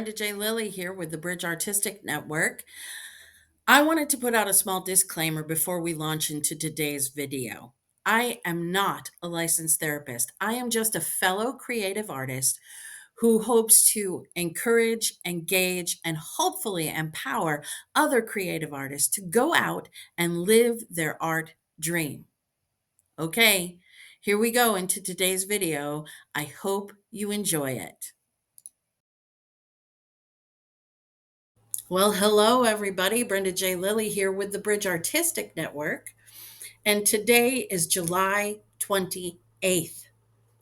Brenda J. Lilly here with the Bridge Artistic Network. I wanted to put out a small disclaimer before we launch into today's video. I am not a licensed therapist. I am just a fellow creative artist who hopes to encourage, engage, and hopefully empower other creative artists to go out and live their art dream. Okay, here we go into today's video. I hope you enjoy it. Well, hello, everybody. Brenda J. Lilly here with the Bridge Artistic Network. And today is July 28th.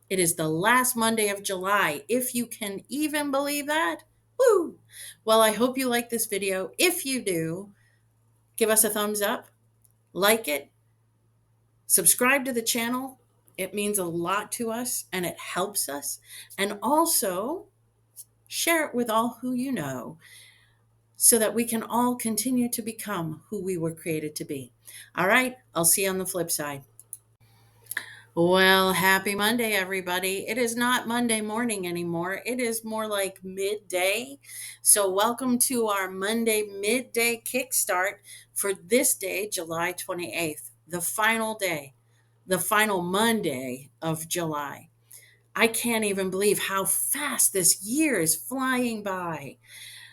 It is the last Monday of July, if you can even believe that. Woo! Well, I hope you like this video. If you do, give us a thumbs up, like it, subscribe to the channel. It means a lot to us and it helps us. And also share it with all who you know, so that we can all continue to become who we were created to be. All right, I'll see you on the flip side. Well, happy Monday, everybody. It is not Monday morning anymore. It is more like midday. So, welcome to our Monday Midday Kickstart for this day, July 28th, the final day, the final Monday of July. I can't even believe how fast this year is flying by.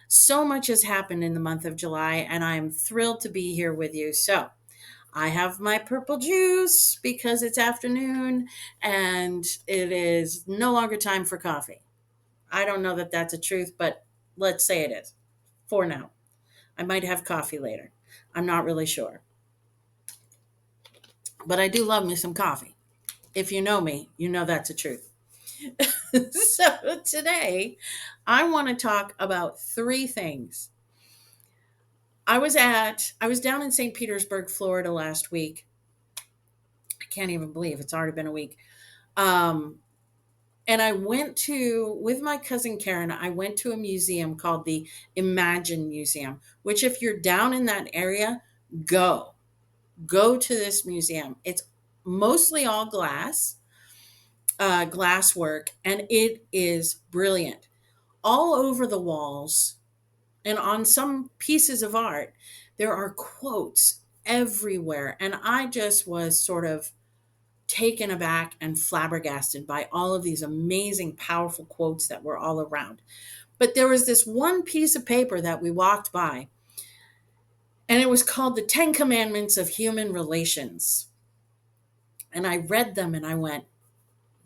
So much has happened in the month of July, and I'm thrilled to be here with you. So, I have my purple juice because it's afternoon and it is no longer time for coffee. I don't know that that's a truth, but let's say it is for now. I might have coffee later. I'm not really sure. But I do love me some coffee. If you know me, you know that's the truth. So, today I want to talk about three things. I was down in St. Petersburg, Florida last week. I can't even believe it's already been a week. Um, and I went to, with my cousin Karen, I went to a museum called the Imagine Museum, which if you're down in that area, go to this museum. It's mostly all glass work, and it is brilliant. All over the walls and on some pieces of art, there are quotes everywhere. And I just was sort of taken aback and flabbergasted by all of these amazing, powerful quotes that were all around. But there was this one piece of paper that we walked by, and it was called The 10 Commandments of Human Relations. And I read them and I went,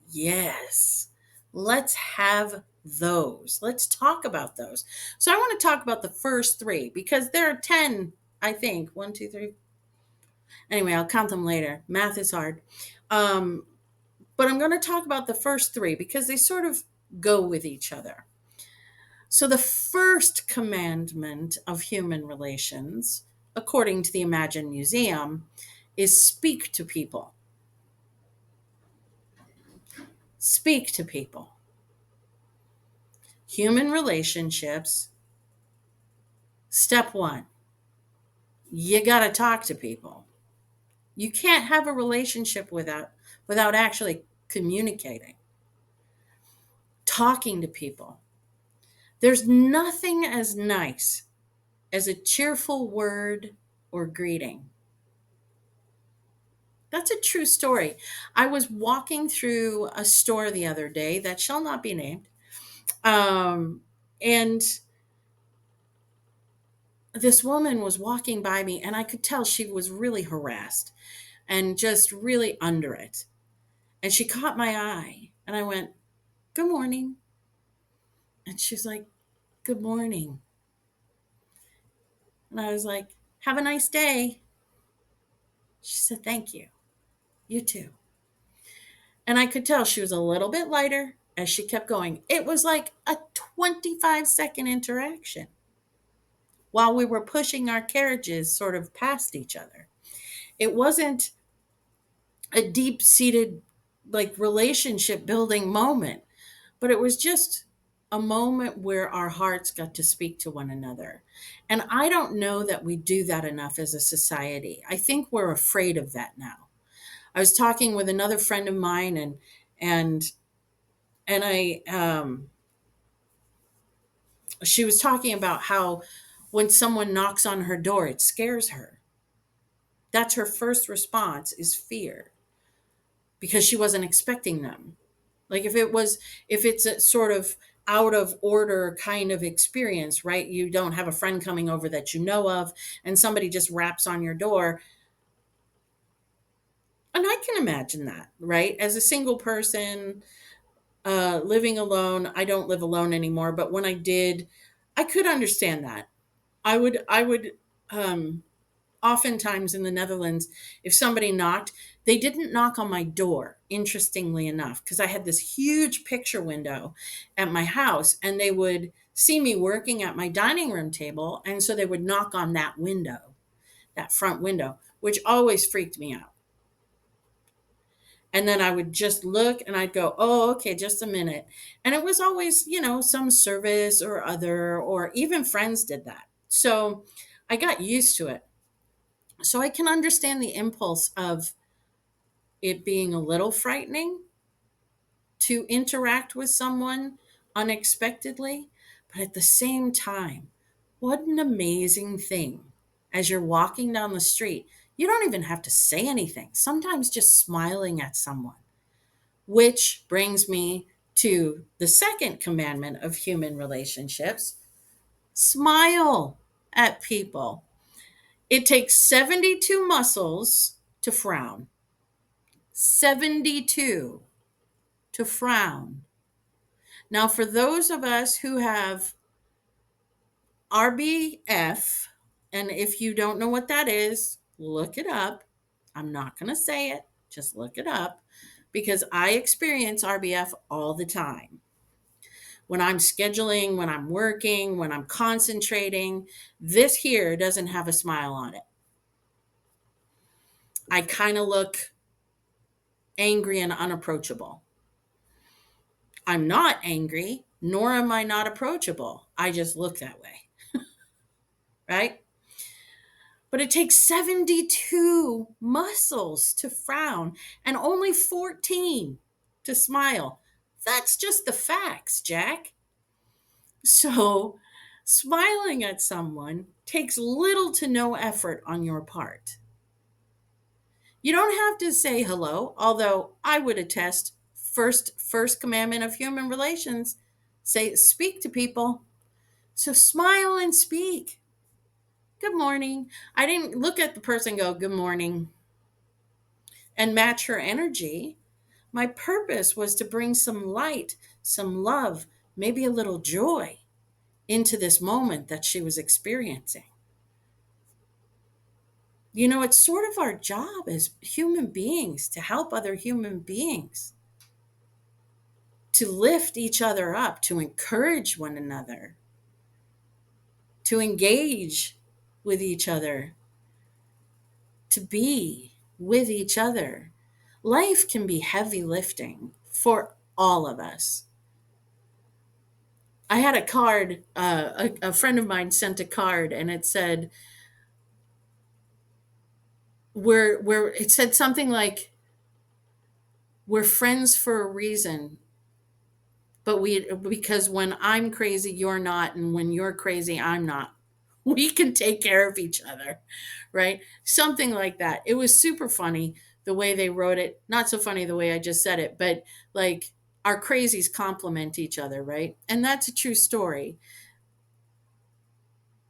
yes, let's have those. Let's talk about those. So I want to talk about the first three because there are 10, I think. One, two, three. Anyway, I'll count them later. Math is hard. Um, but I'm going to talk about the first three because they sort of go with each other. So the first commandment of human relations, according to the Imagine Museum, is speak to people. Speak to people. Human relationships, step one, you got to talk to people. You can't have a relationship without actually communicating, talking to people. There's nothing as nice as a cheerful word or greeting. That's a true story. I was walking through a store the other day that shall not be named. And this woman was walking by me, and I could tell she was really harassed and just really under it. And she caught my eye, and I went, "Good morning." And she's like, "Good morning." And I was like, "Have a nice day." She said, "Thank you. You too." And I could tell she was a little bit lighter as she kept going. It was like a 25-second interaction while we were pushing our carriages sort of past each other. It wasn't a deep seated, like, relationship building moment, but it was just a moment where our hearts got to speak to one another. And I don't know that we do that enough as a society. I think we're afraid of that now. I was talking with another friend of mine, and and I she was talking about how when someone knocks on her door, it scares her. That's her first response, is fear, because she wasn't expecting them. Like if it's a sort of out of order kind of experience, right? You don't have a friend coming over that you know of, and somebody just raps on your door. And I can imagine that, right? As a single person, living alone, I don't live alone anymore, but when I did, I could understand that. I would um, oftentimes in the Netherlands, if somebody knocked, they didn't knock on my door, interestingly enough, because I had this huge picture window at my house, and they would see me working at my dining room table. And so they would knock on that window, that front window, which always freaked me out. And then I would just look and I'd go, oh, okay, just a minute. And it was always, some service or other, or even friends did that. So I got used to it. So I can understand the impulse of it being a little frightening to interact with someone unexpectedly. But at the same time, what an amazing thing. As you're walking down the street, you don't even have to say anything. Sometimes just smiling at someone, which brings me to the second commandment of human relationships: smile at people. It takes 72 muscles to frown. 72 to frown. Now, for those of us who have RBF, and if you don't know what that is, look it up. I'm not going to say it, just look it up, because I experience RBF all the time. When I'm scheduling, when I'm working, when I'm concentrating, this here doesn't have a smile on it. I kind of look angry and unapproachable. I'm not angry, nor am I not approachable. I just look that way, right? But it takes 72 muscles to frown and only 14 to smile. That's just the facts, Jack. So, smiling at someone takes little to no effort on your part. You don't have to say hello, although I would attest, first commandment of human relations, say speak to people. So smile and speak. Good morning. I didn't look at the person and go, good morning, and match her energy. My purpose was to bring some light, some love, maybe a little joy into this moment that she was experiencing. It's sort of our job as human beings to help other human beings, to lift each other up, to encourage one another, to engage with each other, to be with each other. Life can be heavy lifting for all of us. I had a card, a friend of mine sent a card, and it said, it said something like, we're friends for a reason, but because when I'm crazy, you're not, and when you're crazy, I'm not. We can take care of each other, right? Something like that. It was super funny the way they wrote it. Not so funny the way I just said it, but like our crazies complement each other, right? And that's a true story.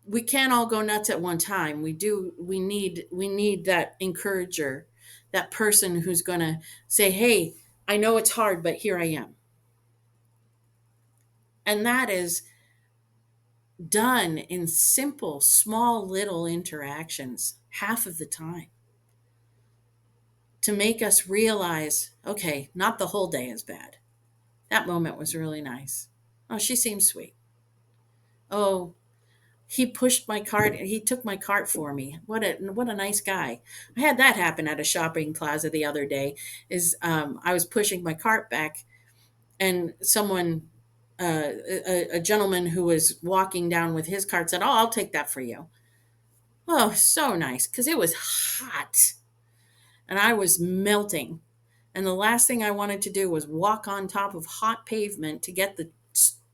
We can't all go nuts at one time. We need that encourager, that person who's going to say, "Hey, I know it's hard, but here I am." And that is done in simple, small, little interactions half of the time, to make us realize, okay, not the whole day is bad. That moment was really nice. Oh, she seems sweet. Oh, he pushed my cart. He took my cart for me. What a nice guy. I had that happen at a shopping plaza the other day. I was pushing my cart back, and someone, a gentleman who was walking down with his cart, said, "Oh, I'll take that for you." Oh, so nice, because it was hot and I was melting. And the last thing I wanted to do was walk on top of hot pavement to get the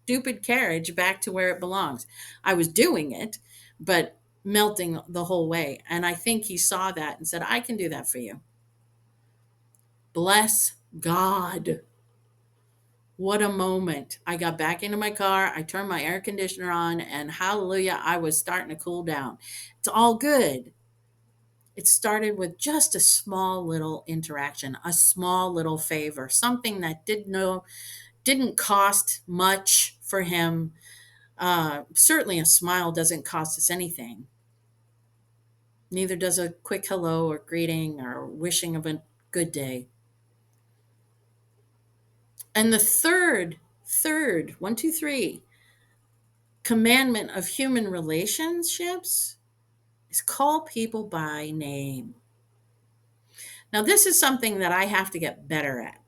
stupid carriage back to where it belongs. I was doing it, but melting the whole way. And I think he saw that and said, I can do that for you. Bless God. What a moment. I got back into my car, I turned my air conditioner on, and hallelujah, I was starting to cool down. It's all good. It started with just a small little interaction, a small little favor, something that didn't cost much for him. Certainly, a smile doesn't cost us anything. Neither does a quick hello or greeting or wishing of a good day. And the third, one, two, three, commandment of human relationships is call people by name. Now, this is something that I have to get better at.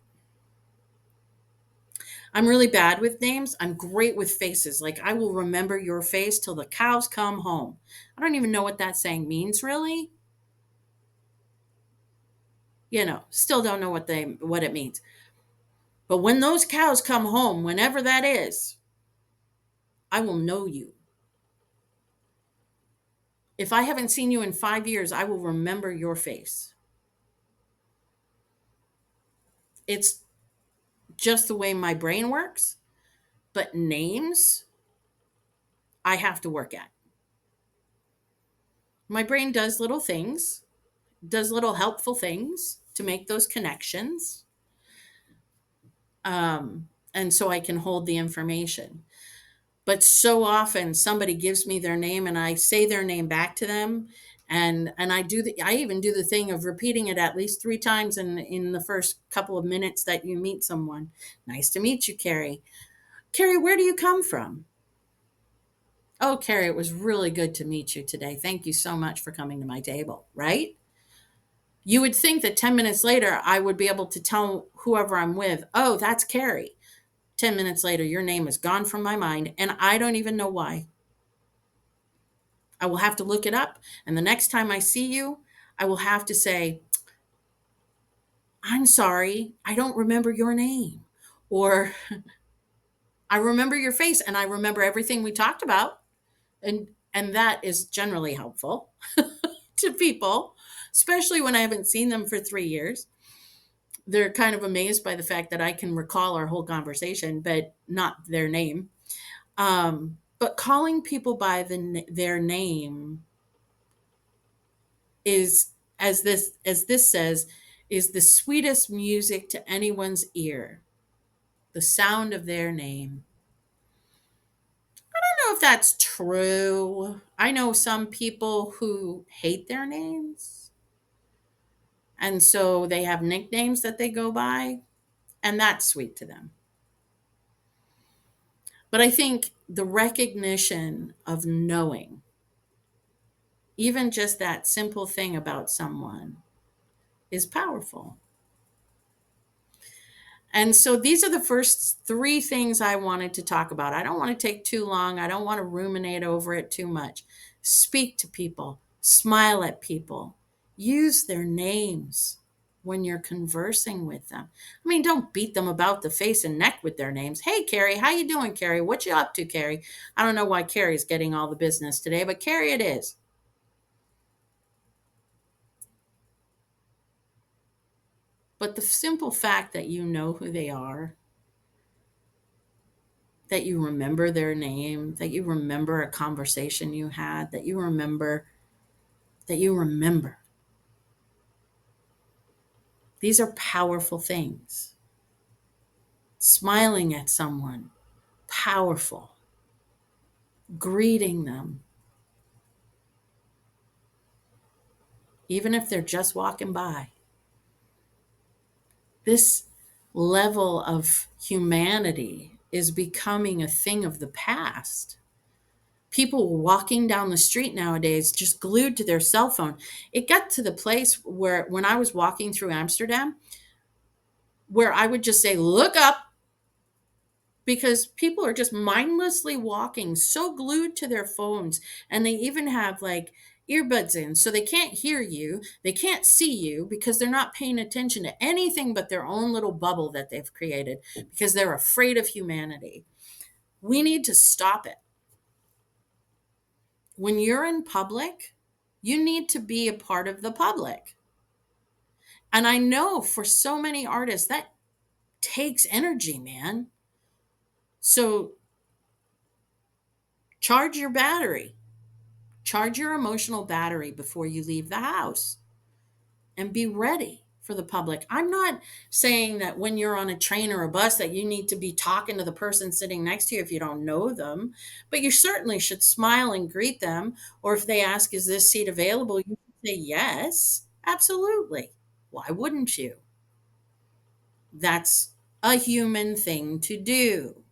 I'm really bad with names. I'm great with faces. Like, I will remember your face till the cows come home. I don't even know what that saying means, really. Still don't know what it means. But when those cows come home, whenever that is, I will know you. If I haven't seen you in 5 years, I will remember your face. It's just the way my brain works. But names, I have to work at. My brain does little things, does little helpful things to make those connections. And so I can hold the information. But so often somebody gives me their name and I say their name back to them. And I even do the thing of repeating it at least 3 times in the first couple of minutes that you meet someone. Nice to meet you, Carrie. Carrie, where do you come from? Oh, Carrie, it was really good to meet you today. Thank you so much for coming to my table, right? You would think that 10 minutes later, I would be able to tell whoever I'm with, oh, that's Carrie. 10 minutes later, your name is gone from my mind, and I don't even know why. I will have to look it up. And the next time I see you, I will have to say, I'm sorry, I don't remember your name. Or I remember your face and I remember everything we talked about. And that is generally helpful to people, especially when I haven't seen them for 3 years. They're kind of amazed by the fact that I can recall our whole conversation, but not their name. But calling people by their name is, as this says, is the sweetest music to anyone's ear. The sound of their name. I don't know if that's true. I know some people who hate their names, and so they have nicknames that they go by, and that's sweet to them. But I think the recognition of knowing, even just that simple thing about someone, is powerful. And so these are the first 3 things I wanted to talk about. I don't want to take too long. I don't want to ruminate over it too much. Speak to people, smile at people, use their names when you're conversing with them. I mean, don't beat them about the face and neck with their names. Hey, Carrie, how you doing, Carrie? What you up to, Carrie? I don't know why Carrie's getting all the business today, but Carrie it is. But the simple fact that you know who they are, that you remember their name, that you remember a conversation you had, that you remember. These are powerful things. Smiling at someone, powerful. Greeting them, even if they're just walking by. This level of humanity is becoming a thing of the past. People walking down the street nowadays just glued to their cell phone. It got to the place where when I was walking through Amsterdam, where I would just say, look up, because people are just mindlessly walking, so glued to their phones. And they even have like earbuds in, so they can't hear you, they can't see you, because they're not paying attention to anything but their own little bubble that they've created, because they're afraid of humanity. We need to stop it. When you're in public, you need to be a part of the public. And I know for so many artists that takes energy, man. So charge your battery, charge your emotional battery before you leave the house and be ready for the public. I'm not saying that when you're on a train or a bus that you need to be talking to the person sitting next to you if you don't know them, but you certainly should smile and greet them. Or if they ask, is this seat available? You should say yes, absolutely. Why wouldn't you? That's a human thing to do,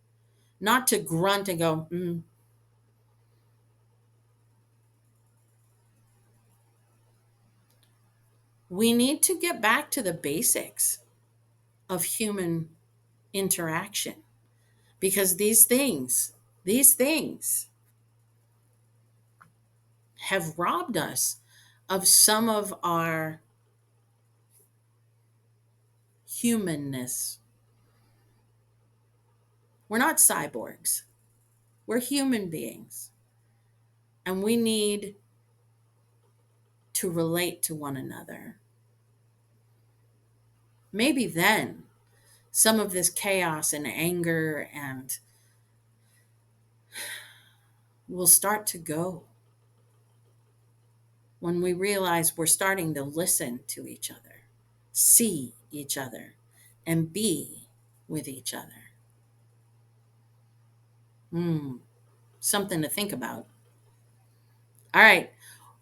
not to grunt and go, We need to get back to the basics of human interaction because these things have robbed us of some of our humanness. We're not cyborgs, we're human beings, and we need to relate to one another. Maybe then some of this chaos and anger and will start to go when we realize we're starting to listen to each other, see each other, and be with each other. Something to think about. All right.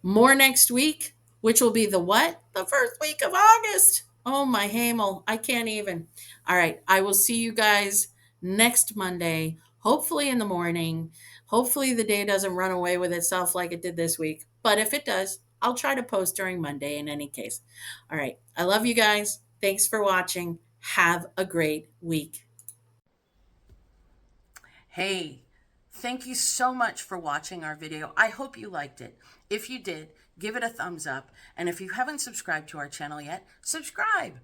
More next week, which will be the what? The first week of August. Oh, my Hamel. I can't even. All right. I will see you guys next Monday, hopefully in the morning. Hopefully the day doesn't run away with itself like it did this week. But if it does, I'll try to post during Monday in any case. All right. I love you guys. Thanks for watching. Have a great week. Hey, thank you so much for watching our video. I hope you liked it. If you did, give it a thumbs up. And if you haven't subscribed to our channel yet, subscribe.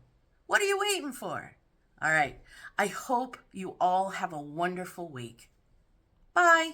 What are you waiting for? All right. I hope you all have a wonderful week. Bye.